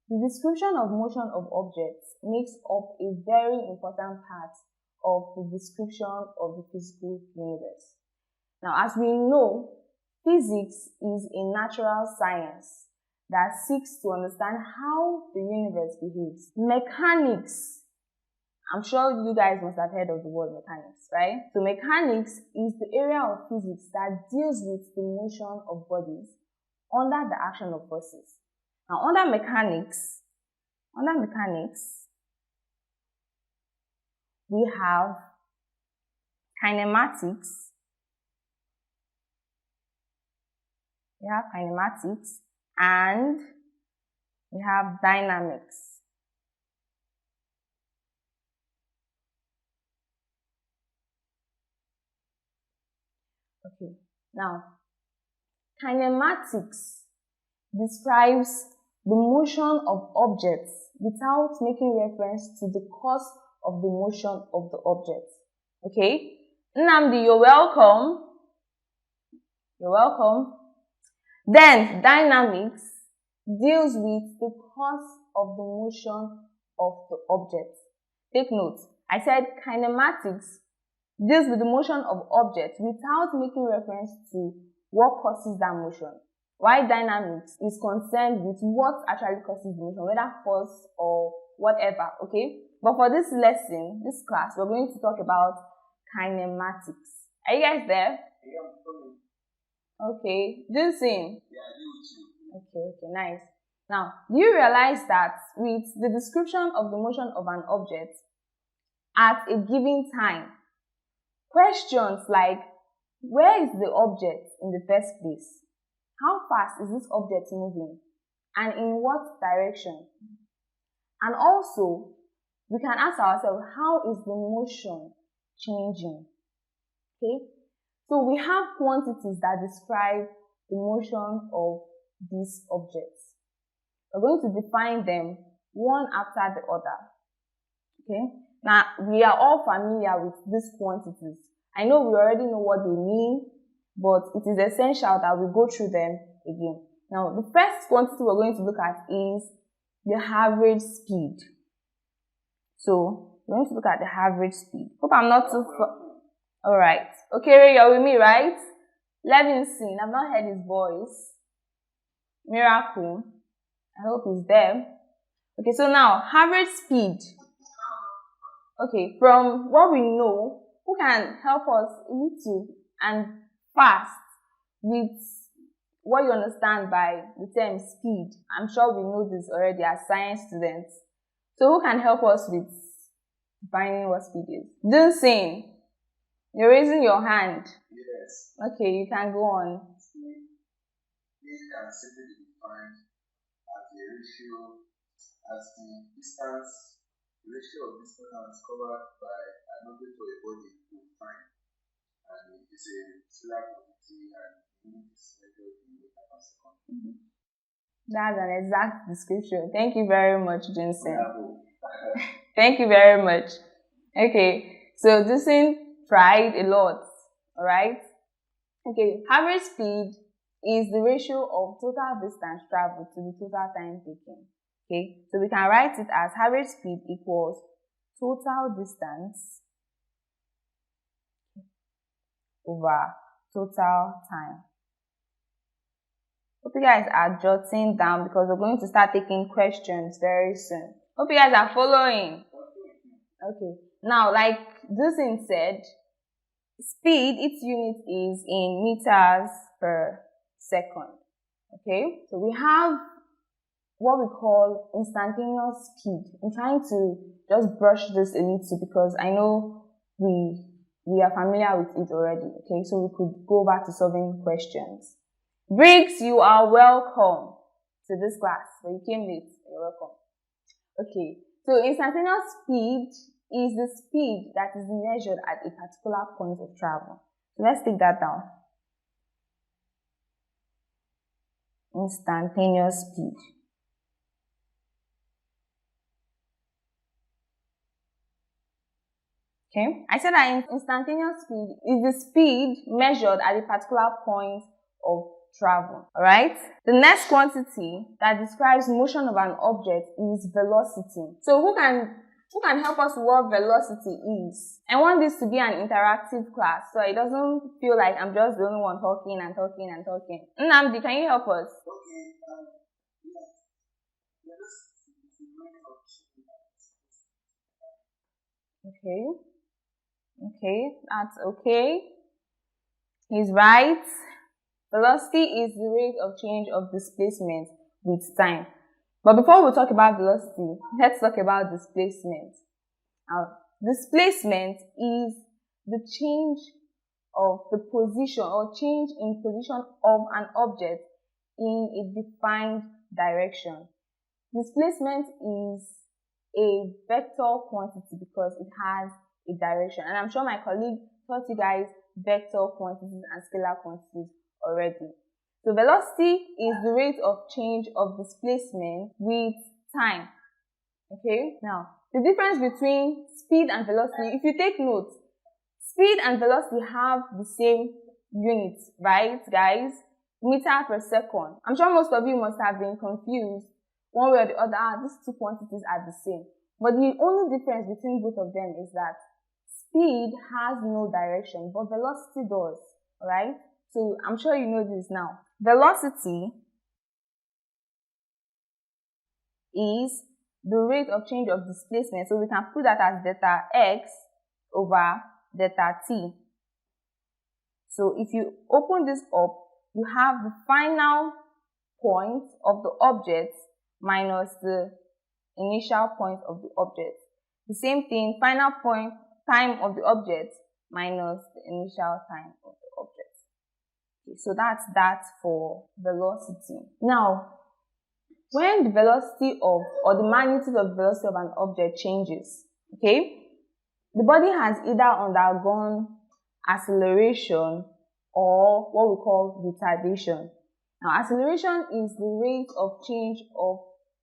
The description of motion of objects makes up a very important part of the description of the physical universe. Now, as we know, physics is a natural science that seeks to understand how the universe behaves. Mechanics, I'm sure you guys must have heard of the word mechanics, right? So mechanics is the area of physics that deals with the motion of bodies under the action of forces. Now, under mechanics, we have kinematics. And we have dynamics. Okay, now kinematics describes the motion of objects without making reference to the cause of the motion of the object. Okay, Nnamdi, you're welcome. You're welcome. Then dynamics deals with the cause of the motion of the object. Take note, I said kinematics deals with the motion of objects without making reference to what causes that motion, while dynamics is concerned with what actually causes the motion, whether force or whatever, okay? But for this lesson, this class, we're going to talk about kinematics. Are you guys there? Okay, Jason. Okay, nice. Now, do you realize that with the description of the motion of an object at a given time, questions like, where is the object in the first place? How fast is this object moving? And in what direction? And also, we can ask ourselves, how is the motion changing? Okay? So we have quantities that describe the motion of these objects. We're going to define them one after the other. Okay? Now, we are all familiar with these quantities. I know we already know what they mean, but it is essential that we go through them again. Now, the first quantity we're going to look at is the average speed. So, we're going to look at the average speed. Hope I'm not too far. Alright. Okay, you're with me, right? Levinson, I've not heard his voice. Miracle, I hope he's there. Okay, so now, average speed. Okay, from what we know, who can help us little and fast with what you understand by the term speed? I'm sure we know this already as science students. So who can help us with defining what speed is? Dilson, you're raising your hand. Yes. Okay, you can go on. Speed can simply be defined as the ratio, as the distance, ratio of distance covered by an object or a body over time. And it is a scalar quantity and unit is measured in meter per second. That's an exact description. Thank you very much, Jensen. Thank you very much. Okay, so Jensen tried a lot, alright? Okay, average speed is the ratio of total distance traveled to the total time taken. Okay, so we can write it as average speed equals total distance over total time. Hope you guys are jotting down because we're going to start taking questions very soon. Hope you guys are following. Okay, now like Dusin said, speed, its unit is in meters per second. Okay, so we have what we call instantaneous speed. I'm trying to just brush this a little because I know we are familiar with it already. Okay, so we could go back to solving questions. Briggs, you are welcome to this class. But you came late. You're welcome. Okay, so instantaneous speed is the speed that is measured at a particular point of travel. So let's take that down. Instantaneous speed. Okay, I said that instantaneous speed is the speed measured at a particular point of travel. Alright? The next quantity that describes motion of an object is velocity. So who can help us with what velocity is? I want this to be an interactive class, so it doesn't feel like I'm just the only one talking and talking and talking. Nnamdi, can you help us? Okay, that's okay. He's right. Velocity is the rate of change of displacement with time. But before we talk about velocity, let's talk about displacement. Now, displacement is the change of the position or change in position of an object in a defined direction. Displacement is a vector quantity because it has a direction. And I'm sure my colleague taught you guys vector quantities and scalar quantities already. So velocity is the rate of change of displacement with time. Okay, now the difference between speed and velocity, if you take note, speed and velocity have the same units, right guys? Meter per second. I'm sure most of you must have been confused one way or the other. These two quantities are the same. But the only difference between both of them is that speed has no direction, but velocity does, alright? So I'm sure you know this now. Velocity is the rate of change of displacement. So we can put that as delta x over delta t. So if you open this up, you have the final point of the object minus the initial point of the object. The same thing, final point time of the object minus the initial time of the object. Okay, so that's that for velocity. Now, when the velocity of or the magnitude of the velocity of an object changes, okay, the body has either undergone acceleration or what we call retardation. Now, acceleration is the rate of change of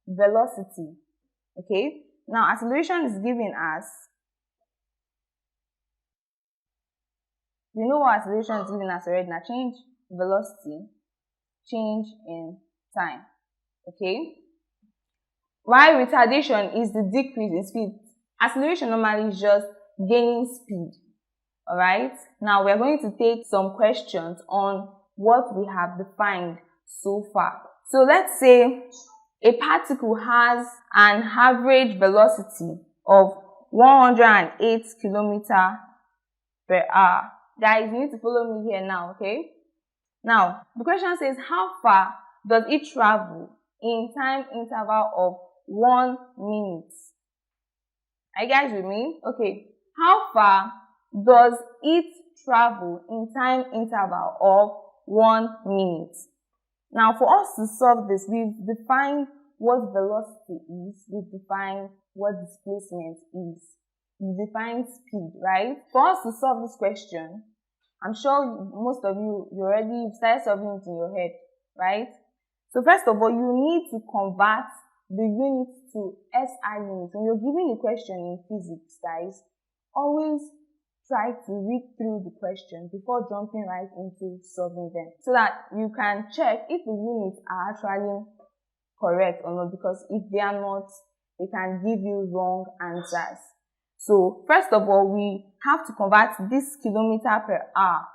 velocity. Okay, now acceleration is given as, you know what acceleration is given as already, now change velocity, change in time. Okay, while retardation is the decrease in speed. Acceleration normally is just gaining speed. Alright, now we're going to take some questions on what we have defined so far. So let's say a particle has an average velocity of 108 km per hour. Guys, you need to follow me here now, okay? Now, the question says, how far does it travel in time interval of 1 minute? Are you guys with me? Okay, how far does it travel in time interval of 1 minute? Now, for us to solve this, we've defined what velocity is, we've defined what displacement is, we've defined speed, right? For us to solve this question, I'm sure most of you already started solving it in your head, right? So first of all, you need to convert the units to SI units. When you're given a question in physics, guys, always try to read through the question before jumping right into solving them, so that you can check if the units are actually correct or not, because if they are not, they can give you wrong answers. So first of all, we have to convert this kilometer per hour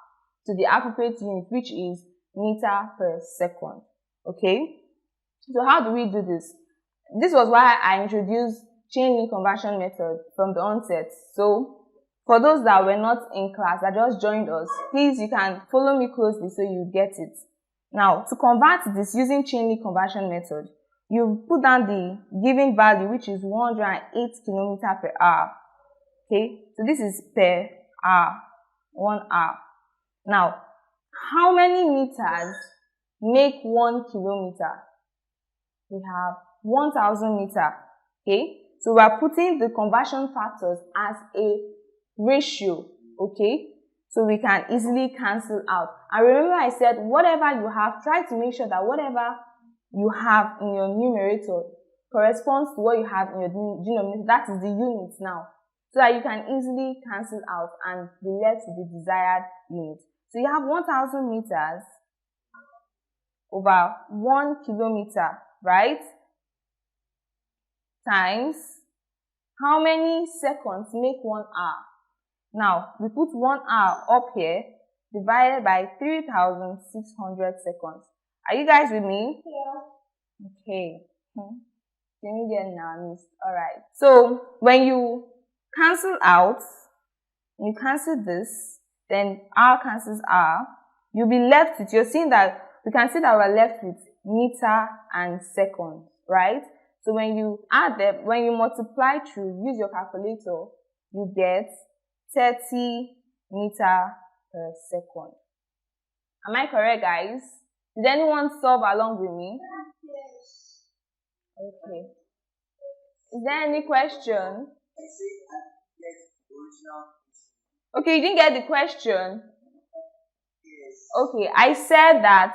to the appropriate unit, which is meter per second. Okay, so how do we do this? This was why I introduced chain link conversion method from the onset. So for those that were not in class, that just joined us, please, you can follow me closely so you get it. Now, to convert this using chain link conversion method, you put down the given value, which is 108 km per hour. Okay, so this is per hour, 1 hour. Now, how many meters make 1 kilometer? We have 1000 meters. Okay, so we are putting the conversion factors as a ratio. Okay, so we can easily cancel out. And remember, I said whatever you have, try to make sure that whatever you have in your numerator corresponds to what you have in your denominator. That is the units now, so that you can easily cancel out and be left with the desired unit. So you have 1000 meters over 1 kilometer, right? Times how many seconds make 1 hour? Now, we put 1 hour up here divided by 3,600 seconds. Are you guys with me? Yeah. Okay. Alright. So, when you cancel out, you cancel this, then hour cancels hour, you'll be left with, you're seeing that, we can see that we're left with meter and second, right? So when you add them, when you multiply through, use your calculator, you get 30 meter per second. Am I correct, guys? Did anyone solve along with me? Yes. Okay. Is there any question? Okay, you didn't get the question? Yes. Okay, I said that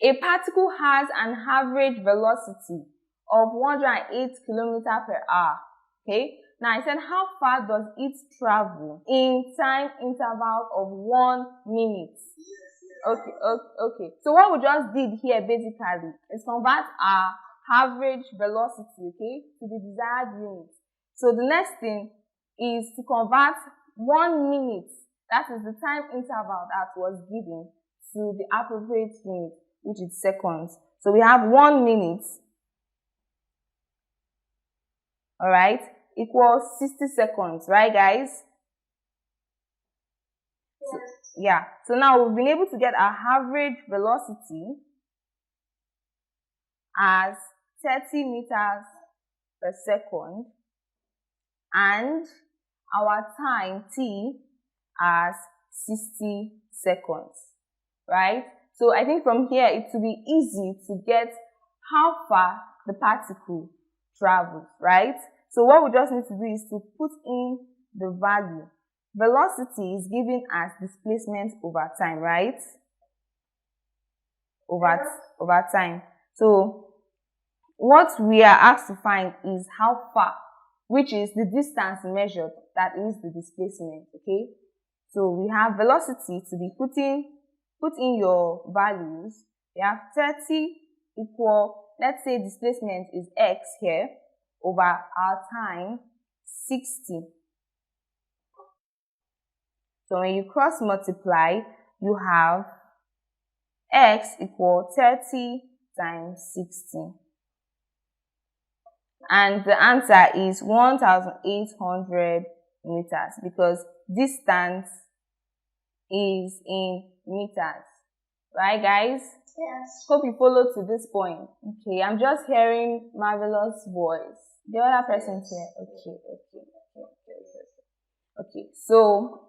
a particle has an average velocity of 108 km per hour. Okay, now I said how far does it travel in time interval of 1 minute? Okay. So what we just did here basically is convert our average velocity, okay, to the desired unit. So the next thing is to convert 1 minute, that is the time interval that was given, to the appropriate unit, which is seconds. So we have 1 minute, alright, equals 60 seconds, right guys? Yeah, so now we've been able to get our average velocity as 30 meters per second and our time t as 60 seconds, right? So I think from here it will be easy to get how far the particle travels, right? So what we just need to do is to put in the value. Velocity is given as displacement over time, right? Over time. So what we are asked to find is how far, which is the distance measured, that is the displacement, okay? So we have velocity to be put in your values. We have 30 equal, let's say displacement is x here, over our time 60. So when you cross multiply, you have x equal 30 times 60. And the answer is 1,800 meters because distance is in meters. Right, guys? Yes. Hope you follow to this point. Okay, I'm just hearing Marvelous' voice. The other person here. Okay, so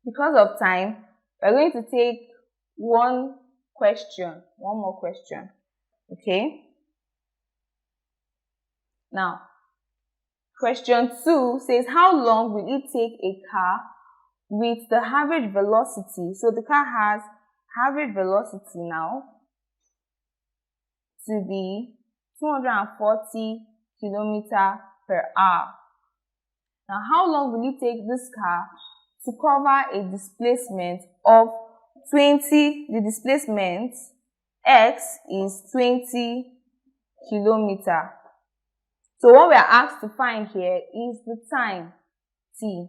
because of time, we're going to take one more question. Okay? Now, question 2 says, how long will it take a car with the average velocity? So the car has average velocity now to be 240 km per hour. Now, how long will it take this car to cover a displacement of 20, the displacement x is 20 km. So what we are asked to find here is the time t,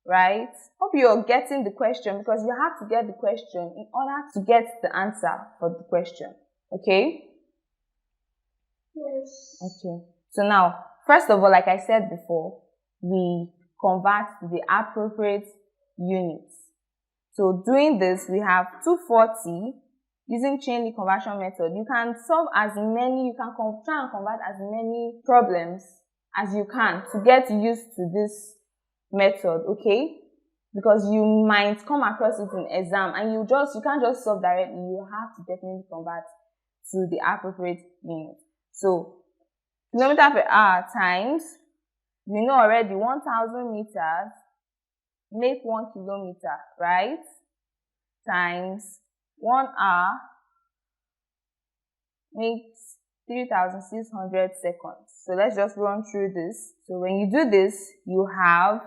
right? Hope you're getting the question because you have to get the question in order to get the answer for the question, okay? Yes. Okay, so now, first of all, like I said before, we convert to the appropriate units. So doing this, we have 240 using chain link conversion method. You can solve as many, you can try and convert as many problems as you can to get used to this method, okay? Because you might come across it in exam and you can't just solve directly, you have to definitely convert to the appropriate unit. So kilometer per hour times, we know already 1,000 meters make 1 kilometer, right? Times 1 hour makes 3,600 seconds. So let's just run through this. So when you do this, you have,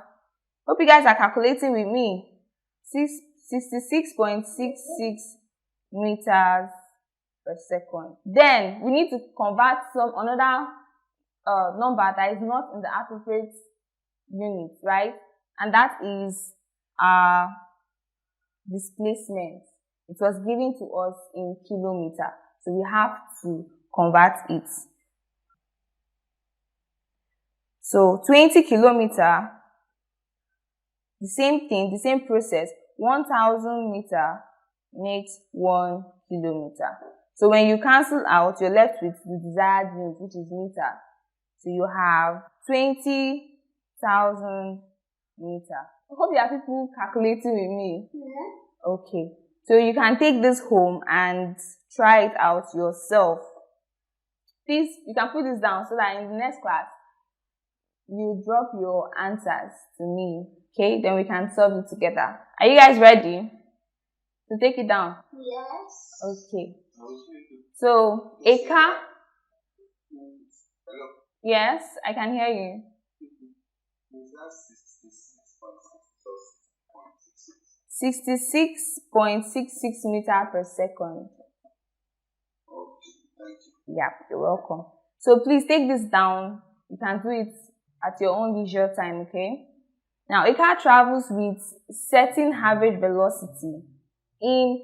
hope you guys are calculating with me, 66.66 meters per second. Then we need to convert another number that is not in the appropriate unit, right? And that is displacement. It was given to us in kilometer, so we have to convert it. So 20 kilometer, the same thing, the same process. 1,000 meter makes 1 kilometer. So when you cancel out, you're left with the desired unit, which is meter. So you have 20,000 meter. I hope you have people calculating with me. Yeah. Okay. So you can take this home and try it out yourself. Please, you can put this down so that in the next class, you drop your answers to me. Okay? Then we can solve it together. Are you guys ready to take it down? Yes. Okay. So, a car. Hello. Yes, I can hear you. Is that 66.66 meter per second. Okay, thank you. Yeah, you're welcome. So please take this down. You can do it at your own leisure time, okay? Now, a car travels with certain average velocity in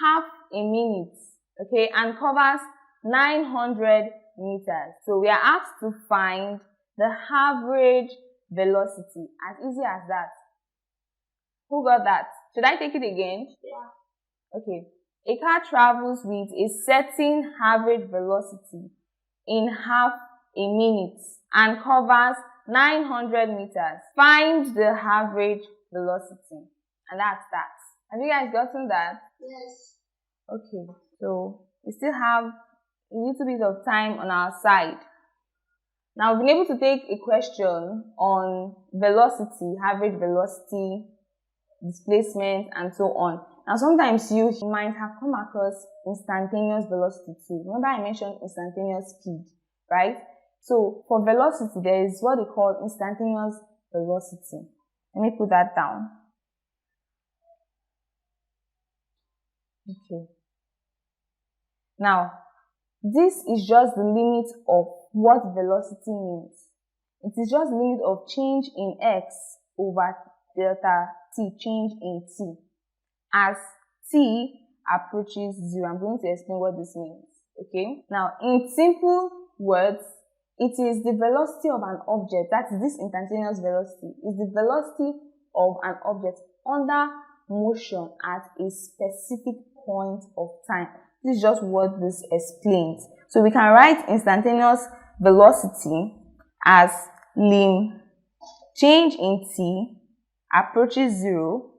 half a minute, okay, and covers 900 meters. So we are asked to find the average velocity. As easy as that. Who got that? Should I take it again? Yeah. Okay. A car travels with a certain average velocity in half a minute and covers 900 meters. Find the average velocity. And that's that. Have you guys gotten that? Yes. Okay. So we still have a little bit of time on our side. Now we've been able to take a question on velocity, average velocity, displacement, and so on. Now sometimes you might have come across instantaneous velocity too. Remember I mentioned instantaneous speed, right? So for velocity, there is what they call instantaneous velocity. Let me put that down. Okay. Now, this is just the limit of what velocity means. It is just the limit of change in x over delta t, change in t. As t approaches 0, I'm going to explain what this means. Okay? Now, in simple words, it is the velocity of an object, that is this instantaneous velocity, is the velocity of an object under motion at a specific point of time. This is just what this explains. So we can write instantaneous velocity as lim change in t approaches 0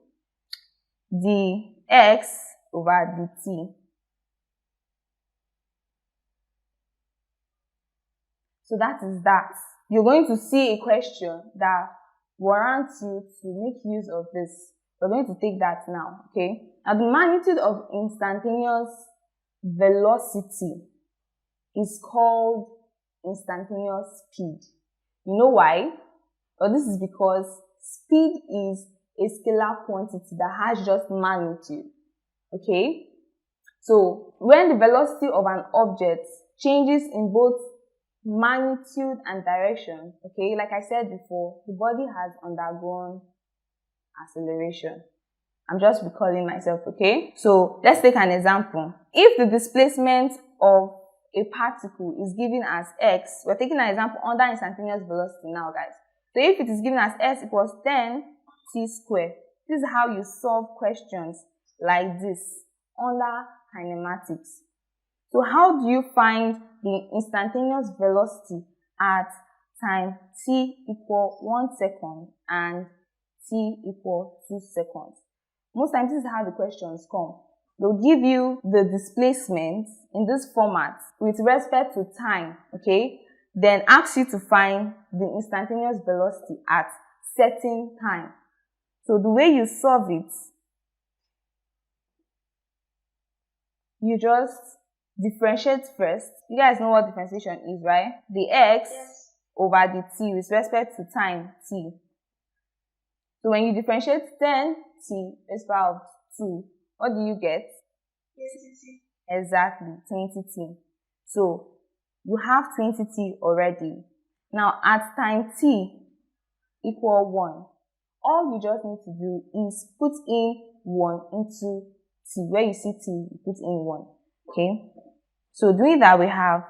dx over dt. So that is that. You're going to see a question that warrants you to make use of this. We're going to take that now, okay? Now the magnitude of instantaneous velocity is called instantaneous speed. You know why? Well, this is because speed is a scalar quantity that has just magnitude, okay? So when the velocity of an object changes in both magnitude and direction, okay, like I said before, the body has undergone acceleration. I'm just recalling myself, okay? So let's take an example. If the displacement of a particle is given as x, we're taking an example under instantaneous velocity now, guys. So if it is given as s equals 10 t squared, this is how you solve questions like this under kinematics. So how do you find the instantaneous velocity at time t equal 1 second and t equal 2 seconds? Most times this is how the questions come. They'll give you the displacement in this format with respect to time, okay? Then ask you to find the instantaneous velocity at certain time. So the way you solve it, you just differentiate first. You guys know what differentiation is, right? The x over the t with respect to time t. So when you differentiate 10t raised to the power of 2, what do you get? Exactly, 20t. So you have 20t already. Now at time t equal 1, all you just need to do is put in 1 into t. Where you see t, you put in 1. Okay? So doing that, we have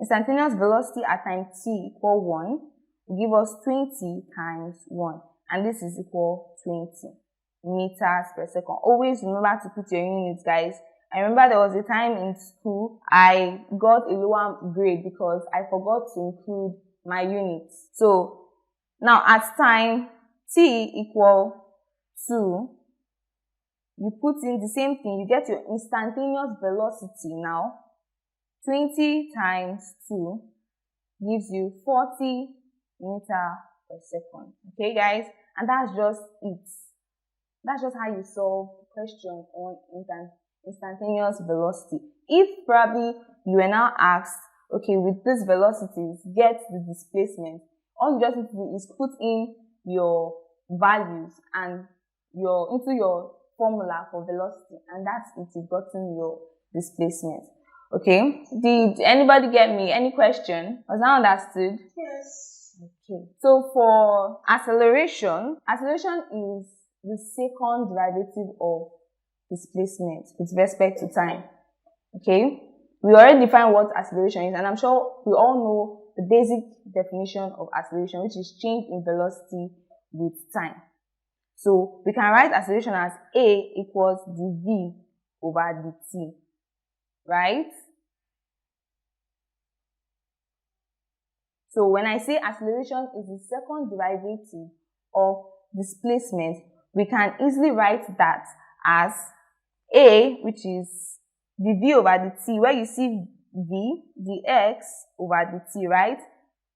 instantaneous velocity at time t equal 1 will give us 20 times 1. And this is equal 20 meters per second. Always remember to put your units, guys. I remember there was a time in school I got a lower grade because I forgot to include my units. So now at time t equal 2, you put in the same thing, you get your instantaneous velocity now. 20 times 2 gives you 40 meters per second. Okay, guys? And that's just it. That's just how you solve the question on instantaneous velocity. If probably you were now asked, okay, with these velocities, get the displacement, all you just need to do is put in your values and into your formula for velocity, and that's it. You've gotten your displacement. Okay, did anybody get me? Any question? Was that understood? Yes. Okay, so for acceleration is the second derivative of displacement with respect to time. Okay, we already defined what acceleration is, and I'm sure we all know the basic definition of acceleration, which is change in velocity with time. So we can write acceleration as a equals dv over dt, right? So when I say acceleration is the second derivative of displacement, we can easily write that as a, which is dv over dt, where you see v, dx over dt, right?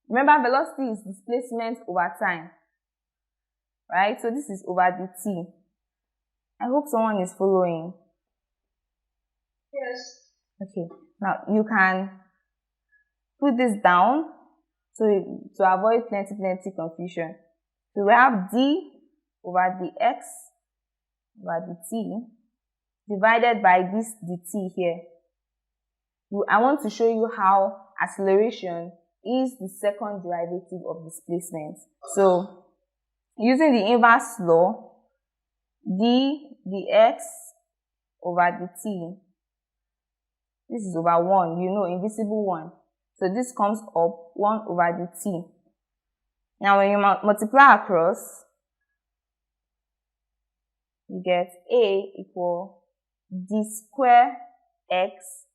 Remember, velocity is displacement over time, right? So this is over dt. I hope someone is following. Yes. Okay, now you can put this down to avoid plenty confusion. So we have d over dx over dt divided by this dt here. I want to show you how acceleration is the second derivative of displacement. So using the inverse law, d dx over dt, this is over 1, invisible 1. So this comes up 1 over dt. Now when you multiply across, you get a equal d square x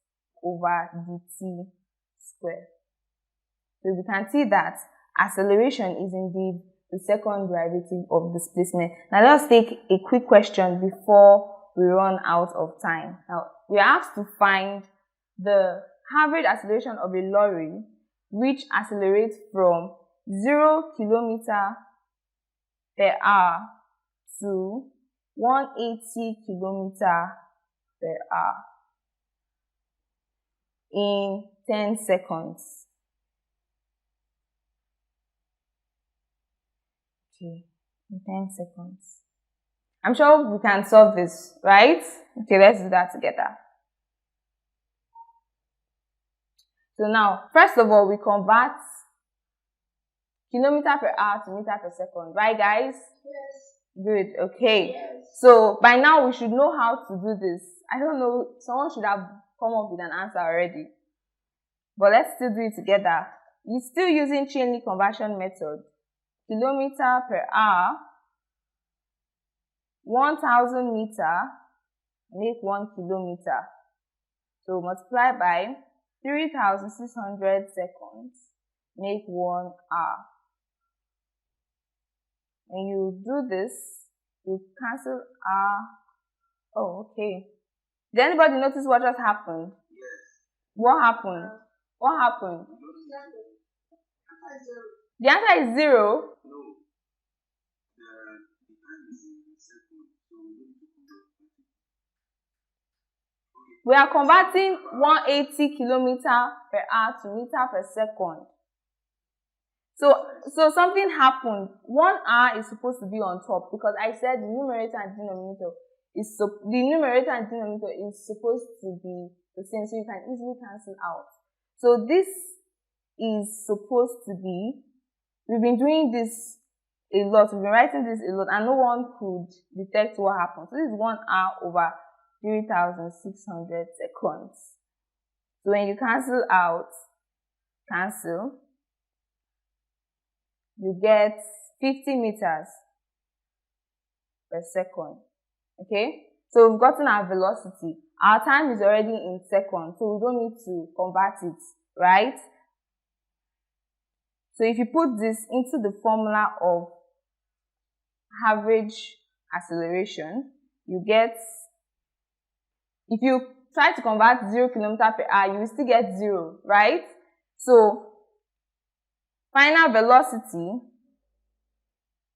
over dt square. So we can see that acceleration is indeed the second derivative of displacement. Now let's take a quick question before we run out of time. Now we are asked to find the average acceleration of a lorry which accelerates from 0 kilometer per hour to 180 kilometer per hour in 10 seconds. Okay, in 10 seconds. I'm sure we can solve this, right? Okay, let's do that together. So now, first of all, we convert kilometer per hour to meter per second, right guys? Yes. Good, okay. Yes. So by now we should know how to do this. I don't know, someone should have come up with an answer already. But let's still do it together. You're still using chain link conversion method. Kilometer per hour, 1000 meter, make 1 kilometer. So multiply by 3600 seconds, make 1 hour. When you do this, you cancel hour. Oh, okay. Did anybody notice what just happened? Yes. What happened? What happened? The answer is 0. The answer is 0. No. The time is in seconds, so we need to convert. We are converting 180 kilometer per hour to meter per second. So something happened. 1 hour is supposed to be on top because I said the numerator and denominator is supposed to be the same, so you can easily cancel out. So this is supposed to be, we've been doing this a lot, we've been writing this a lot, and no one could detect what happened. So this is 1 hour over 3,600 seconds. So when you cancel out, you get 50 meters per second. Okay? So we've gotten our velocity. Our time is already in seconds, so we don't need to convert it, right? So if you put this into the formula of average acceleration, you get, if you try to convert 0 kilometer per hour, you will still get 0, right? So final velocity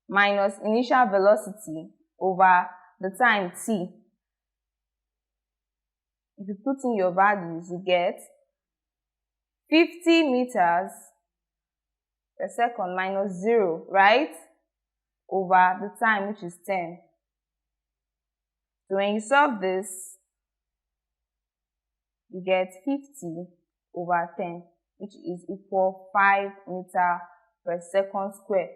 minus initial velocity over the time t. If you put in your values, you get 50 meters per second minus 0, right? Over the time, which is 10. So when you solve this, you get 50 over 10, which is equal 5 meter per second square.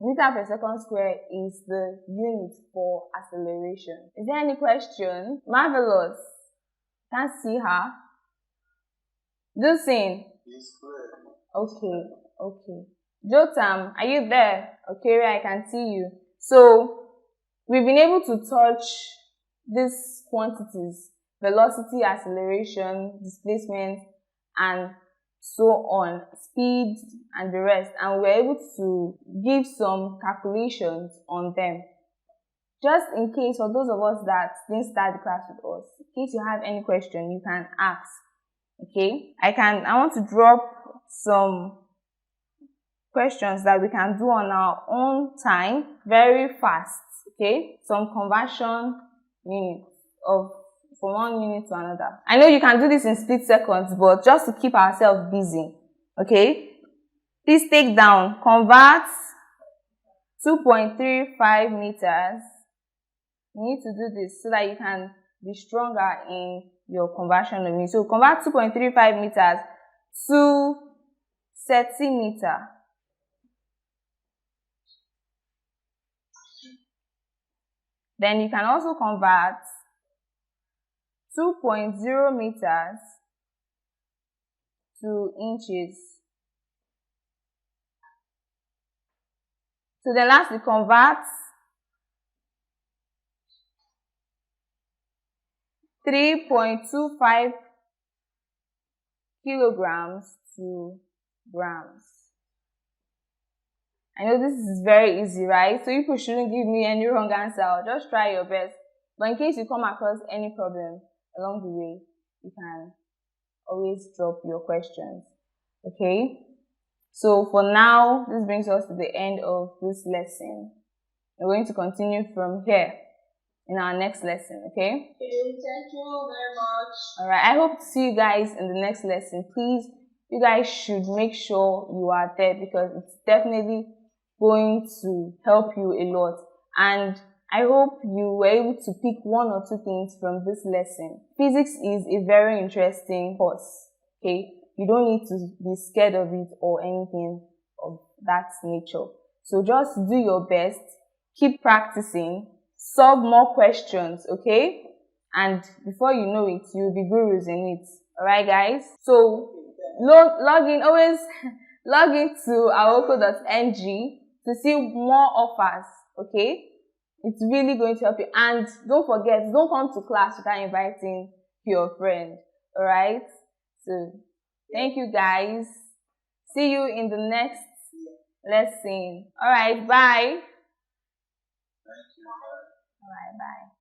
Meter per second square is the unit for acceleration. Is there any question? Marvelous. Can't see her. Justin. Okay. Jotam, are you there? Okay, I can see you. So we've been able to touch these quantities: velocity, acceleration, displacement, and so on, speed, and the rest, and we're able to give some calculations on them. Just in case, for those of us that didn't start the class with us, in case you have any question, you can ask. Okay, I want to drop some questions that we can do on our own time very fast. Okay, some conversion units from one unit to another. I know you can do this in split seconds, but just to keep ourselves busy. Okay, please take down, convert 2.35 meters. You need to do this so that you can be stronger in your conversion of units. So convert 2.35 meters to centimeter. Then you can also convert 2.0 meters to inches. So then lastly, convert 3.25 kilograms to grams. I know this is very easy, right? So you shouldn't give me any wrong answer. Just try your best. But in case you come across any problem along the way, you can always drop your questions. Okay? So for now, this brings us to the end of this lesson. We're going to continue from here in our next lesson, okay? Thank you very much. Alright, I hope to see you guys in the next lesson. Please, you guys should make sure you are there, because it's definitely going to help you a lot. And I hope you were able to pick one or two things from this lesson. Physics is a very interesting course, okay? You don't need to be scared of it or anything of that nature. So just do your best, keep practicing, solve more questions, okay? And before you know it, you'll be gurus in it. Alright, guys? So log in, always log into awoko.ng to see more offers, okay? It's really going to help you. And don't forget, don't come to class without inviting your friend. Alright? So thank you, guys. See you in the next lesson. Alright, bye. Thank you. Alright, bye.